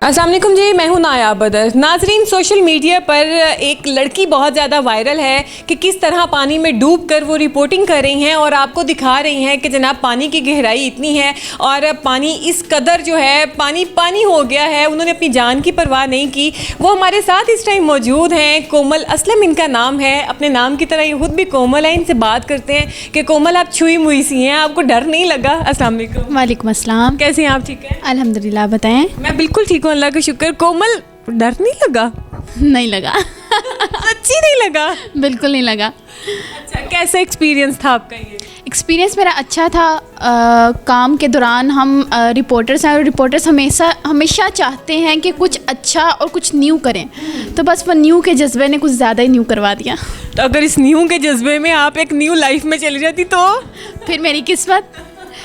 अस्सलाम वालेकुम जी, मैं हूं नायाब बदर। नाजरीन, सोशल मीडिया पर एक लड़की बहुत ज़्यादा वायरल है कि किस तरह पानी में डूब कर वो रिपोर्टिंग कर रही हैं और आपको दिखा रही हैं कि जनाब पानी की गहराई इतनी है और पानी इस कदर जो है पानी पानी हो गया है। उन्होंने अपनी जान की परवाह नहीं की। वो हमारे साथ इस टाइम मौजूद हैं। कोमल असलम इनका नाम है। अपने नाम की तरह ये खुद भी कोमल है। इनसे बात करते हैं कि कोमल, आप छुई मुई सी हैं, आपको डर नहीं लगा? अस्सलाम वालेकुम। वालेकुम अस्सलाम। कैसे हैं आप? ठीक है अल्हम्दुलिल्लाह, बताएं। मैं बिल्कुल ठीक हूँ, अल्लाह का शुक्र। कोमल, डर नहीं लगा? नहीं लगा। सच्ची नहीं लगा? बिल्कुल नहीं लगा। अच्छा, कैसा एक्सपीरियंस था आपका ये? एक्सपीरियंस मेरा अच्छा था। काम के दौरान हम रिपोर्टर्स हैं और रिपोर्टर्स हमेशा चाहते हैं कि कुछ अच्छा और कुछ न्यू करें, तो बस वो न्यू के जज्बे ने कुछ ज़्यादा ही न्यू करवा दिया। तो अगर इस न्यू के जज्बे में आप एक न्यू लाइफ में चली जाती तो? फिर मेरी किस्मत,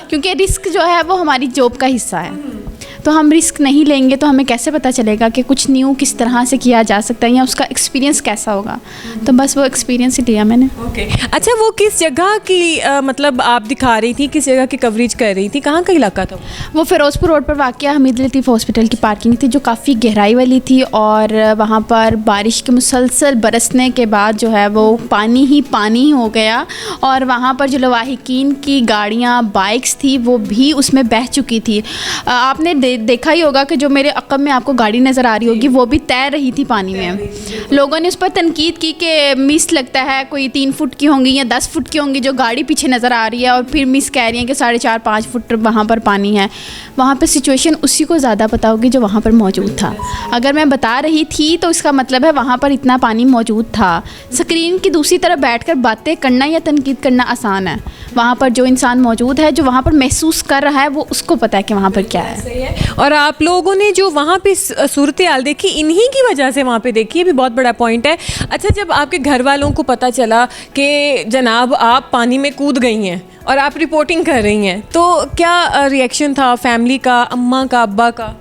क्योंकि रिस्क जो है वो हमारी जॉब का हिस्सा है। तो हम रिस्क नहीं लेंगे तो हमें कैसे पता चलेगा कि कुछ न्यू किस तरह से किया जा सकता है या उसका एक्सपीरियंस कैसा होगा। तो बस वो एक्सपीरियंस ही लिया मैंने। ओके। अच्छा, वो किस जगह की मतलब आप दिखा रही थी, किस जगह की कवरेज कर रही थी? कहाँ का इलाका था वो? फ़िरोज़पुर रोड पर वाक़या हमीद लतीफ़ हॉस्पिटल की पार्किंग थी, जो काफ़ी गहराई वाली थी और वहाँ पर बारिश के मुसलसल बरसने के बाद जो है वो पानी ही पानी हो गया और वहाँ पर जो लवाहिकीन की गाड़ियाँ, बाइक्स थी, वो भी उसमें बह चुकी थी। आपने देखा ही होगा कि जो मेरे अक़ब में आपको गाड़ी नज़र आ रही होगी वो भी तैर रही थी पानी में। लोगों ने उस पर तनकीद की कि मिस लगता है कोई 3 फुट की होंगी या 10 फुट की होंगी जो गाड़ी पीछे नज़र आ रही है, और फिर मिस कह रही हैं कि 4.5-5 फुट वहाँ पर पानी है। वहाँ पर सिचुएशन उसी को ज़्यादा पता होगी जो वहाँ पर मौजूद था। अगर मैं बता रही थी तो इसका मतलब है वहाँ पर इतना पानी मौजूद था। स्क्रीन की दूसरी तरफ बैठ कर बातें करना या तनकीद करना आसान है। वहाँ पर जो इंसान मौजूद है, जो वहाँ पर महसूस कर रहा है, वो उसको पता है कि वहाँ पर क्या है। सही है। और आप लोगों ने जो वहाँ पे सूरत हाल देखी, इन्हीं की वजह से वहाँ पे देखी, ये भी बहुत बड़ा पॉइंट है। अच्छा, जब आपके घर वालों को पता चला कि जनाब आप पानी में कूद गई हैं और आप रिपोर्टिंग कर रही हैं, तो क्या रिएक्शन था फैमिली का, अम्मा का, अब्बा का?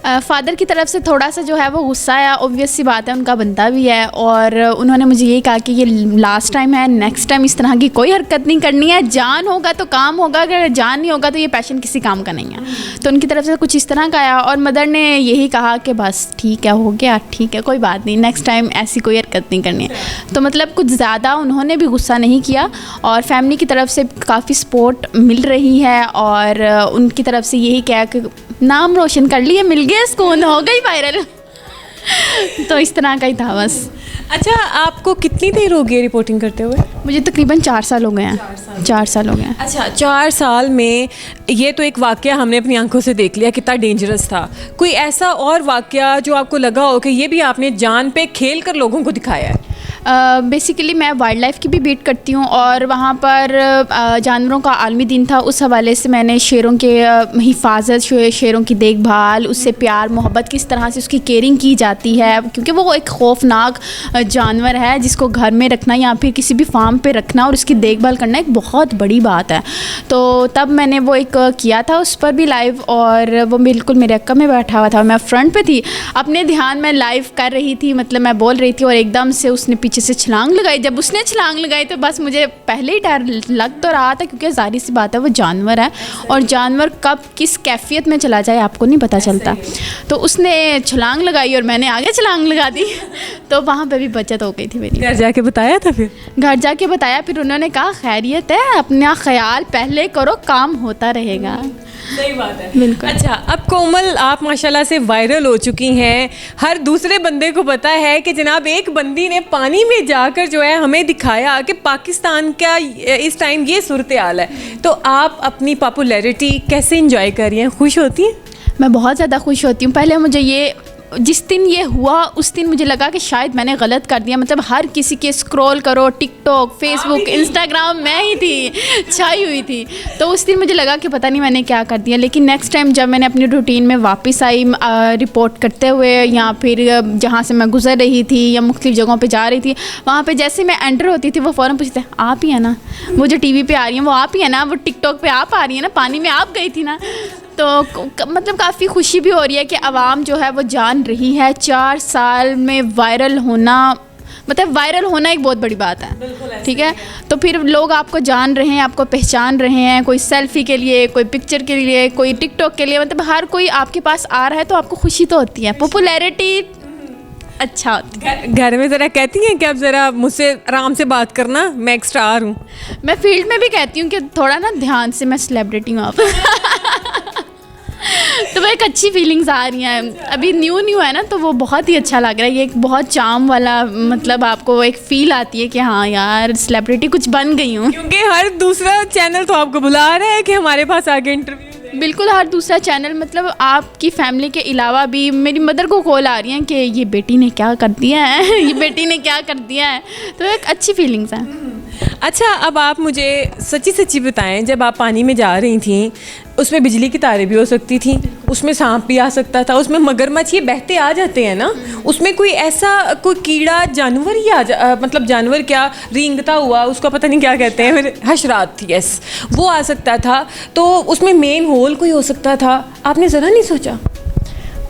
फ़ादर की तरफ से थोड़ा सा जो है वो गुस्सा आया, ऑब्वियस सी बात है, उनका बनता भी है। और उन्होंने मुझे यही कहा कि ये लास्ट टाइम है, नेक्स्ट टाइम इस तरह की कोई हरकत नहीं करनी है। जान होगा तो काम होगा, अगर जान नहीं होगा तो ये पैशन किसी काम का नहीं है। तो उनकी तरफ से कुछ इस तरह का आया और मदर ने यही कहा कि बस ठीक है, हो गया, ठीक है, कोई बात नहीं, नेक्स्ट टाइम ऐसी कोई हरकत नहीं करनी है। तो मतलब कुछ ज़्यादा उन्होंने भी गुस्सा नहीं किया और फैमिली की तरफ से काफ़ी सपोर्ट मिल रही है और उनकी तरफ से यही कहा कि नाम रोशन कर लिए, मिल गया, सुकून, हो गई वायरल। तो इस तरह का ही था बस। अच्छा, आपको कितनी देर हो गई रिपोर्टिंग करते हुए? मुझे तकरीबन 4 साल हो गए हैं। 4 साल हो गए हैं। अच्छा, 4 साल में ये तो एक वाक़या हमने अपनी आंखों से देख लिया कितना डेंजरस था। कोई ऐसा और वाक़या जो आपको लगा हो कि ये भी आपने जान पे खेल कर लोगों को दिखाया है? बेसिकली मैं वाइल्ड लाइफ की भी बीट करती हूँ और वहाँ पर जानवरों का आलमी दिन था। उस हवाले से मैंने शेरों के हिफाजत, शेरों की देखभाल, उससे प्यार मोहब्बत, किस तरह से उसकी केयरिंग की जाती है, क्योंकि वो एक खौफनाक जानवर है जिसको घर में रखना या फिर किसी भी फार्म पे रखना और उसकी देखभाल करना एक बहुत बड़ी बात है। तो तब मैंने वो एक किया था उस पर भी लाइव, और वो बिल्कुल मेरे अक्का में बैठा हुआ था, मैं फ्रंट पे थी, अपने ध्यान में लाइव कर रही थी, मतलब मैं बोल रही थी और एकदम से उसने पीछे से छलांग लगाई। जब उसने छलांग लगाई तो बस मुझे पहले ही डर लग तो रहा था, क्योंकि जाहिर सी बात है वो जानवर है और जानवर कब किस कैफियत में चला जाए आपको नहीं पता चलता। तो उसने छलांग लगाई और मैंने आगे छलांग लगा दी। तो वहाँ पे भी बचत हो गई थी मेरी। घर जाके बताया था? फिर घर जाके बताया, फिर उन्होंने कहा खैरियत है, अपना ख्याल पहले करो, काम होता रहेगा। सही बात है, बिल्कुल। अच्छा, अब कोमल, आप माशाल्लाह से वायरल हो चुकी हैं। हर दूसरे बंदे को पता है कि जनाब एक बंदी ने पानी में जाकर जो है हमें दिखाया कि पाकिस्तान का इस टाइम ये सूरत हाल है। तो आप अपनी पॉपुलैरिटी कैसे इंजॉय कर रही हैं? खुश होती हैं? मैं बहुत ज़्यादा खुश होती हूँ। पहले मुझे ये, जिस दिन ये हुआ उस दिन मुझे लगा कि शायद मैंने गलत कर दिया। मतलब हर किसी के स्क्रॉल करो, टिकटॉक, फेसबुक, इंस्टाग्राम, मैं ही थी, छाई हुई थी। तो उस दिन मुझे लगा कि पता नहीं मैंने क्या कर दिया। लेकिन नेक्स्ट टाइम जब मैंने अपनी रूटीन में वापस आई रिपोर्ट करते हुए, या फिर जहाँ से मैं गुजर रही थी या मुख्तलिफ जगहों पर जा रही थी, वहाँ पर जैसे मैं एंटर होती थी वो फ़ौरन पूछते आप ही है ना, वो जो टीवी पे आ रही हैं वो आप ही है ना, वो टिकटॉक पे आप आ रही है ना, पानी में आप गई थी ना। तो मतलब काफ़ी खुशी भी हो रही है कि आवाम जो है वो जान रही है। 4 साल में वायरल होना मतलब वायरल होना एक बहुत बड़ी बात है, ठीक है। तो फिर लोग आपको जान रहे हैं, आपको पहचान रहे हैं, कोई सेल्फी के लिए, कोई पिक्चर के लिए, कोई टिकटॉक के लिए, मतलब हर कोई आपके पास आ रहा है, तो आपको खुशी तो होती है, पॉपुलैरिटी अच्छा होती है। घर में ज़रा कहती हैं कि आप ज़रा मुझसे आराम से बात करना, मैं एक्स्ट्रा आ रहा हूँ। मैं फील्ड में भी कहती हूँ कि थोड़ा ना ध्यान से, मैं सेलिब्रिटी हूँ आप तो वो एक अच्छी फीलिंग्स आ रही हैं, अभी न्यू है ना, तो वो बहुत ही अच्छा लग रहा है। ये एक बहुत चार्म वाला, मतलब आपको एक फील आती है कि हाँ यार सेलिब्रिटी कुछ बन गई हूँ। क्योंकि हर दूसरा चैनल तो आपको बुला रहा है कि हमारे पास आके इंटरव्यू। बिल्कुल, हर दूसरा चैनल, मतलब आपकी फैमिली के अलावा भी मेरी मदर को कॉल आ रही हैं कि ये बेटी ने क्या कर दिया है ये बेटी ने क्या कर दिया है, तो एक अच्छी फीलिंग्स हैं। अच्छा, अब आप मुझे सच्ची सच्ची बताएं, जब आप पानी में जा रही थी, उसमें बिजली की तारें भी हो सकती थी, उसमें सांप भी आ सकता था, उसमें मगरमच्छ, ये बहते आ जाते हैं ना, उसमें कोई ऐसा कोई कीड़ा जानवर ही मतलब जानवर क्या रेंगता हुआ, उसको पता नहीं क्या कहते हैं, फिर हशरात थी, यस, वो आ सकता था, तो उसमें मेन होल कोई हो सकता था, आपने ज़रा नहीं सोचा?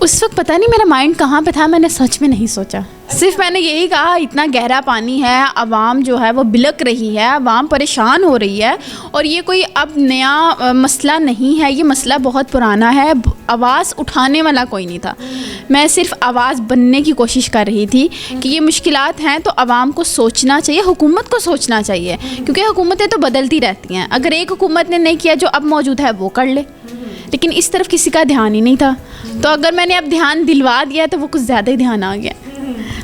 उस वक्त पता नहीं मेरा माइंड कहाँ पे था, मैंने सच में नहीं सोचा। सिर्फ मैंने यही कहा इतना गहरा पानी है, आवाम जो है वो बिलक रही है, आवाम परेशान हो रही है, और ये कोई अब नया मसला नहीं है, ये मसला बहुत पुराना है। आवाज़ उठाने वाला कोई नहीं था, मैं सिर्फ आवाज़ बनने की कोशिश कर रही थी कि ये मुश्किलात हैं, तो आवाम को सोचना चाहिए, हुकूमत को सोचना चाहिए, क्योंकि हुकूमतें तो बदलती रहती हैं। अगर एक हुकूमत ने नहीं किया जो अब मौजूद है वो कर ले, लेकिन इस तरफ किसी का ध्यान ही नहीं था। तो अगर मैंने अब ध्यान दिलवा दिया तो वो कुछ ज़्यादा ही ध्यान आ गया।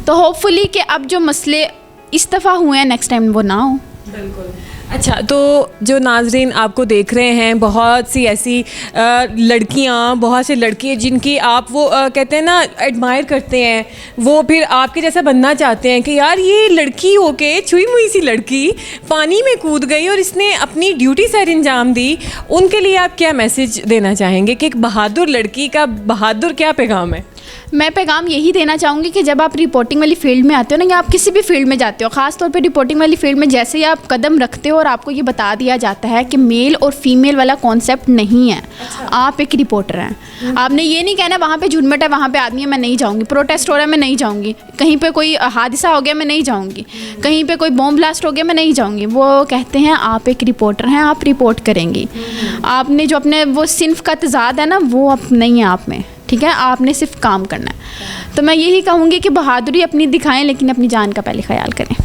तो होपफुली कि अब जो मसले इस दफ़ा हुए हैं नेक्स्ट टाइम वो ना हो। बिल्कुल। अच्छा, तो जो नाजरीन आपको देख रहे हैं, बहुत सी ऐसी लड़कियां, बहुत से लड़के जिनकी आप वो कहते हैं ना एडमायर करते हैं, वो फिर आपके जैसा बनना चाहते हैं कि यार ये लड़की होके छुई मुई सी लड़की पानी में कूद गई और इसने अपनी ड्यूटी सर अंजाम दी, उनके लिए आप क्या मैसेज देना चाहेंगे कि एक बहादुर लड़की का बहादुर क्या पैगाम है? मैं पैगाम यही देना चाहूँगी कि जब आप रिपोर्टिंग वाली फील्ड में आते हो ना, या आप किसी भी फील्ड में जाते हो, ख़ास तौर पे रिपोर्टिंग वाली फील्ड में, जैसे ही आप कदम रखते हो और आपको ये बता दिया जाता है कि मेल और फीमेल वाला कॉन्सेप्ट नहीं है। अच्छा। आप एक रिपोर्टर हैं, आपने ये नहीं कहना वहाँ पे झुरमुट है, वहाँ पे आदमी है, मैं नहीं जाऊँगी, प्रोटेस्ट हो रहा है, मैं नहीं जाऊँगी, कहीं पर कोई हादसा हो गया, मैं नहीं जाऊँगी, कहीं पर कोई बॉम्ब ब्लास्ट हो गया, मैं नहीं जाऊँगी। वो कहते हैं आप एक रिपोर्टर हैं, आप रिपोर्ट करेंगी। आपने जो अपने वो सिन्फ का तजाद है ना, वो अब नहीं है आप में, ठीक है, आपने सिर्फ काम करना है। तो मैं यही कहूँगी कि बहादुरी अपनी दिखाएं, लेकिन अपनी जान का पहले ख्याल करें।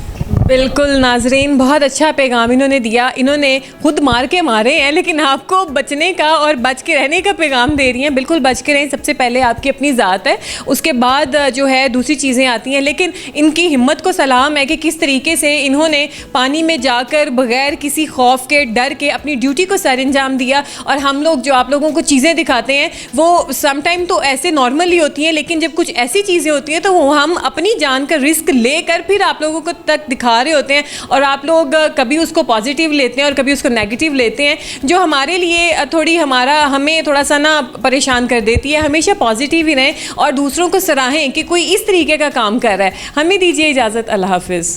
बिल्कुल नाजरीन, बहुत अच्छा पैगाम इन्होंने दिया। इन्होंने खुद मार के मारे हैं, लेकिन आपको बचने का और बच के रहने का पैगाम दे रही हैं। बिल्कुल बच के रहें, सबसे पहले आपकी अपनी ज़ात है, उसके बाद जो है दूसरी चीज़ें आती हैं। लेकिन इनकी हिम्मत को सलाम है कि किस तरीके से इन्होंने पानी में जाकर बग़ैर किसी खौफ के, डर के अपनी ड्यूटी को सर अंजाम दिया। और हम लोग जो आप लोगों को चीज़ें दिखाते हैं वो समटाइम तो ऐसे नॉर्मली होती हैं, लेकिन जब कुछ ऐसी चीज़ें होती हैं तो वो हम अपनी जान का रिस्क लेकर फिर आप लोगों को तक दिखा रहे होते हैं, और आप लोग कभी उसको पॉजिटिव लेते हैं और कभी उसको नेगेटिव लेते हैं, जो हमारे लिए थोड़ी हमें थोड़ा सा ना परेशान कर देती है। हमेशा पॉजिटिव ही रहें और दूसरों को सराहें कि कोई इस तरीके का काम कर रहा है। हमें दीजिए इजाज़त, अल्लाह हाफिज़।